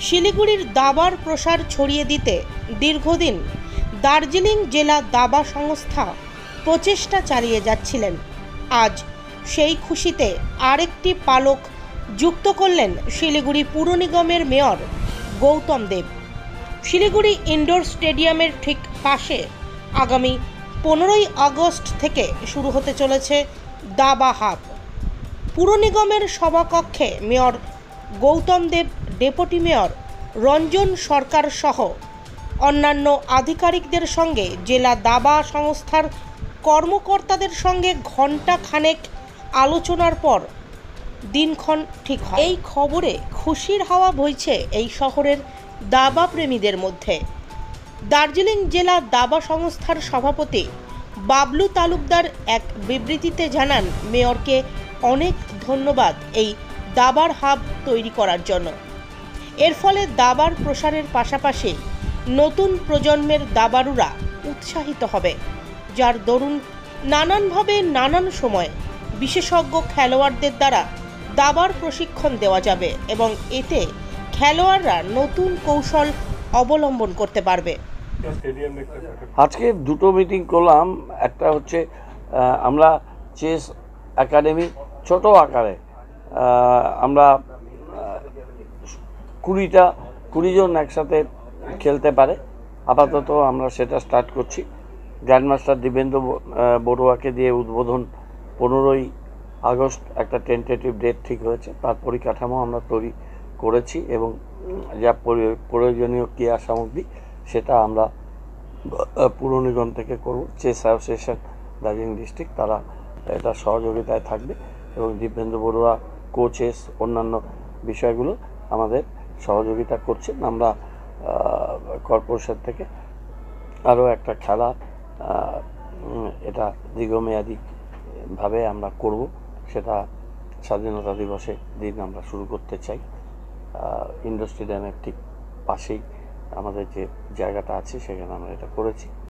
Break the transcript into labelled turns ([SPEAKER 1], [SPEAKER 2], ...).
[SPEAKER 1] শিলিগুড়ির দাবার প্রসার ছড়িয়ে দিতে দীর্ঘদিন দার্জিলিং জেলা দাবা সংস্থা প্রচেষ্টা চালিয়ে যাচ্ছিলেন। আজ সেই খুশিতে আরেকটি পালক যুক্ত করলেন শিলিগুড়ি পুর নিগমের মেয়র গৌতম দেব। শিলিগুড়ি ইনডোর স্টেডিয়ামের ঠিক পাশে আগামী 15ই আগস্ট থেকে শুরু হতে চলেছে দাবা হাব। পুর নিগমের সভাকক্ষে মেয়র গৌতম দেব, ডেপুটি মেয়র রঞ্জন সরকার সহ অন্যান্য আধিকারিকদের সঙ্গে জেলা দাবা সংস্থার কর্মকর্তাদের সঙ্গে ঘণ্টা খানেক আলোচনার পর দিনক্ষণ ঠিক হয়। এই খবরে খুশির হাওয়া বইছে এই শহরের দাবা প্রেমীদের মধ্যে। দার্জিলিং জেলা দাবা সংস্থার সভাপতি বাবলু তালুকদার এক বিবৃতিতে জানান, মেয়রকে অনেক ধন্যবাদ এই দাবার হাব তৈরি করার জন্য। এর ফলে দাবার প্রসারের পাশাপাশি নতুন প্রজন্মের দাবাড়ুরা উৎসাহিত হবে, যার দরুন নানানভাবে নানান সময় বিশেষজ্ঞ খেলোয়াড়দের দ্বারা দাবার প্রশিক্ষণ দেওয়া যাবে এবং এতে খেলোয়াড়রা নতুন কৌশল অবলম্বন করতে পারবে।
[SPEAKER 2] আজকে দুটো মিটিং করলাম। একটা হচ্ছে আমরা চেস একাডেমি ছোট আকারে আমরা 20 জন একসাথে খেলতে পারে, আপাতত আমরা সেটা স্টার্ট করছি। গ্র্যান্ডমাস্টার দিবেন্দ্র বড়ুয়াকে দিয়ে উদ্বোধন 15ই আগস্ট একটা টেন্টেটিভ ডেট ঠিক হয়েছে। তার পরিকাঠামো আমরা তৈরি করেছি এবং যা প্রয়োজনীয় ক্রীড়া সামগ্রী সেটা আমরা পুর নিগম থেকে করব। চেস অ্যাসোসিয়েশন দার্জিলিং ডিস্ট্রিক্ট তারা এটা সহযোগিতায় থাকবে এবং দিবেন্দ্র বড়ুয়া কোচেস অন্যান্য বিষয়গুলো আমাদের সহযোগিতা করছেন। আমরা কর্পোরেশন থেকে আরও একটা খেলা এটা দীর্ঘমেয়াদীভাবে আমরা করব, সেটা স্বাধীনতা দিবসের দিন আমরা শুরু করতে চাই। ইনডোর স্টেডিয়ামের ঠিক পাশেই আমাদের যে জায়গাটা আছে সেখানে আমরা এটা করেছি।